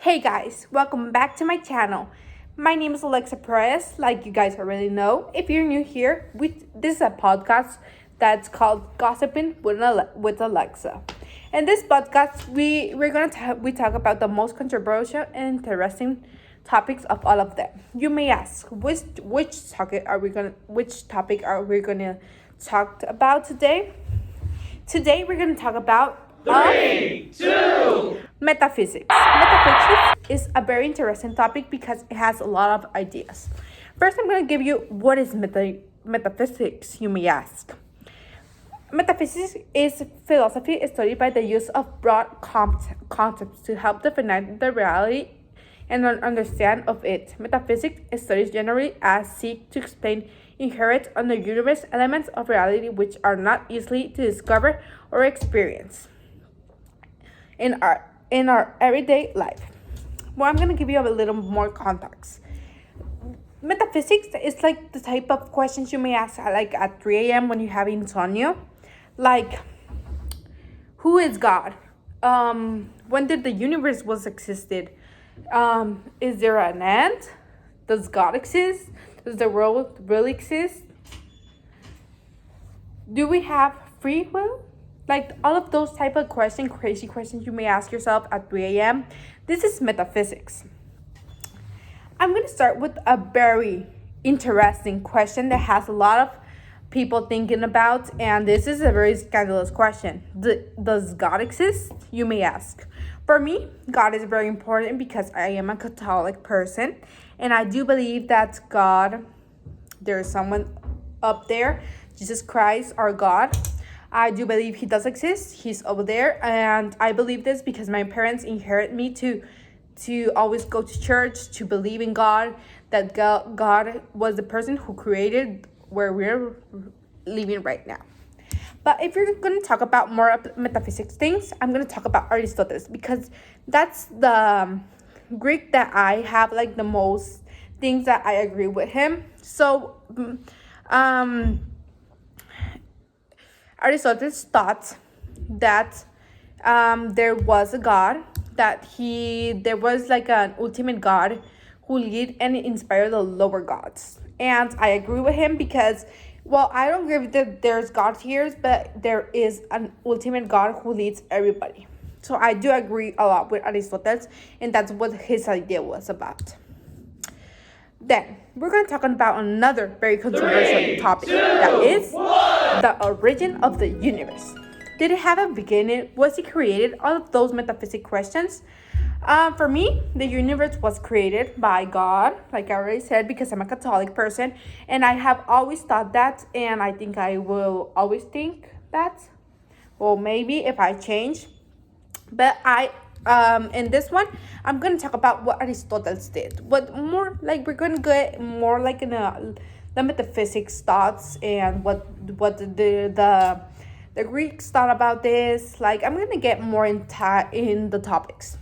Hey guys, welcome back to my channel. My name is Perez, like you guys already know. If you're new here, this is a podcast that's called Gossiping with Alexa. In this podcast, we talk about the most controversial and interesting topics of all of them. You may ask, which topic are we gonna talk about today? Today we're gonna talk about 3, 2, metaphysics. Metaphysics is a very interesting topic because it has a lot of ideas. First, I'm going to give you what is metaphysics, you may ask. Metaphysics is philosophy studied by the use of broad concepts to help define the reality and understand of it. Metaphysics studies generally seek to explain inherent in the universe elements of reality which are not easily to discover or experience in our everyday life. Well, I'm gonna give you a little more context. Metaphysics is like the type of questions you may ask like at 3 a.m. when you have insomnia, like who is God? When did the universe was existed? Is there an end? Does God exist? Does the world really exist? Do we have free will? Like all of those type of crazy questions you may ask yourself at 3 a.m. This is metaphysics. I'm going to start with a very interesting question that has a lot of people thinking about, and this is a very scandalous question. Does God exist? You may ask. For me, God is very important because I am a Catholic person, and I do believe that God, there is someone up there, Jesus Christ, our God. I do believe he does exist. He's over there, and I believe this because my parents inherit me to always go to church, to believe in God, that God was the person who created where we're living right now. But if you're going to talk about more metaphysics things, I'm going to talk about Aristotle because that's the Greek that I have like the most things that I agree with him. So, Aristotle thought that there was a God, that there was like an ultimate God who lead and inspire the lower gods. And I agree with him because, well, I don't agree that there's God here, but there is an ultimate God who leads everybody. So I do agree a lot with Aristotle, and that's what his idea was about. Then, we're going to talk about another very controversial topic, that is the origin of the universe. Did it have a beginning? Was it created? All of those metaphysical questions. For me, the universe was created by God, like I already said, because I'm a Catholic person, and I have always thought that, and I think I will always think that. Well, maybe if I change, but in this one, I'm gonna talk about what Aristotle did. What more like we're gonna get more like in the metaphysics thoughts and what the Greeks thought about this. Like I'm gonna get more in the topics.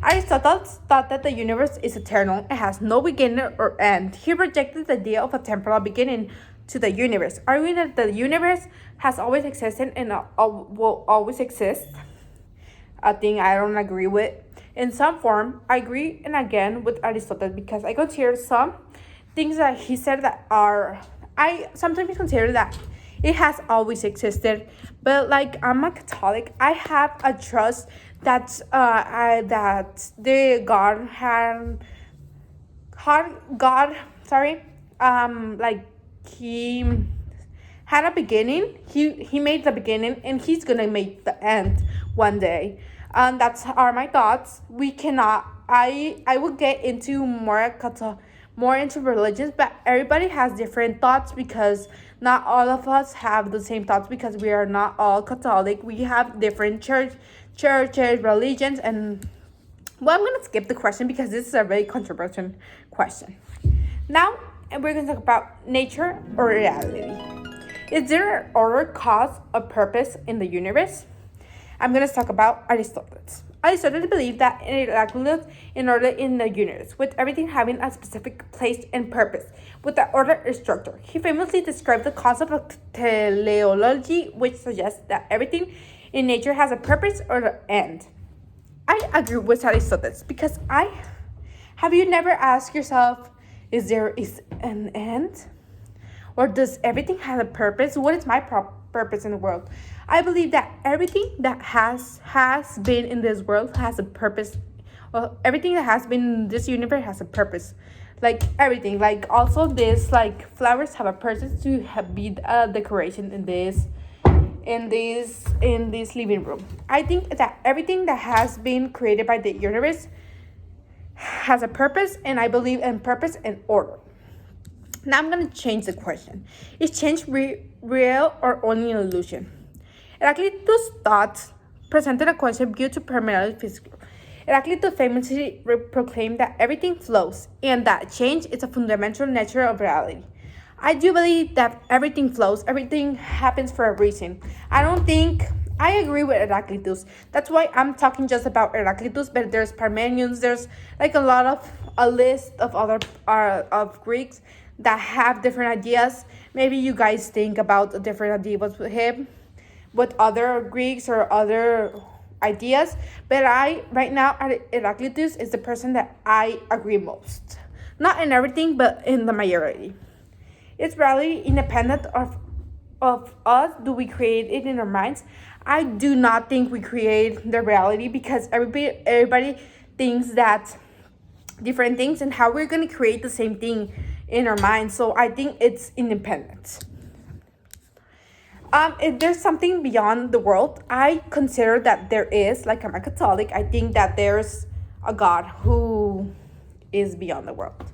Aristotle thought that the universe is eternal. It has no beginning or end. He rejected the idea of a temporal beginning to the universe, arguing that the universe has always existed and will always exist. A thing I don't agree with. In some form, I agree and again with Aristotle because I consider some things that he said that I sometimes consider that it has always existed. But like I'm a Catholic, I have a trust that the like he had a beginning. He made the beginning and he's gonna make the end one day. That's are my thoughts. We cannot. I will get into more into religions, but everybody has different thoughts because not all of us have the same thoughts because we are not all Catholic. We have different churches, religions, and well, I'm gonna skip the question because this is a very controversial question. Now, we're gonna talk about nature or reality. Is there an order, cause, or purpose in the universe? I'm going to talk about Aristotle. Aristotle believed that in order in the universe, with everything having a specific place and purpose, with the order and structure. He famously described the concept of teleology, which suggests that everything in nature has a purpose or an end. I agree with Aristotle because I have you never asked yourself, is there is an end? Or does everything have a purpose? What is my purpose in the world? I believe that everything that has been in this world has a purpose. Well, everything that has been in this universe has a purpose. Like everything, like also this, like flowers have a purpose to be a decoration in this living room. I think that everything that has been created by the universe has a purpose, and I believe in purpose and order. Now I'm going to change the question. Is change real or only an illusion? Heraclitus' thoughts presented a concept viewed to primarily physical. Heraclitus famously proclaimed that everything flows and that change is a fundamental nature of reality. I do believe that everything flows, everything happens for a reason. I agree with Heraclitus. That's why I'm talking just about Heraclitus, but there's Parmenions, there's like a list of other of Greeks that have different ideas. Maybe you guys think about a different idea with him, with other Greeks or other ideas. But right now, Heraclitus is the person that I agree most. Not in everything, but in the majority. It's really independent of us. Do we create it in our minds? I do not think we create the reality because everybody thinks that different things and how we're going to create the same thing in our minds. So I think it's independent. If there's something beyond the world, I consider that there is. Like I'm a Catholic, I think that there's a God who is beyond the world.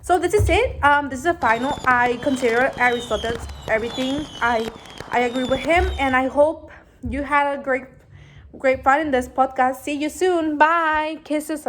So this is it. This is a final. I consider Aristotle's everything. I agree with him, and I hope you had a great fun in this podcast. See you soon. Bye. Kisses.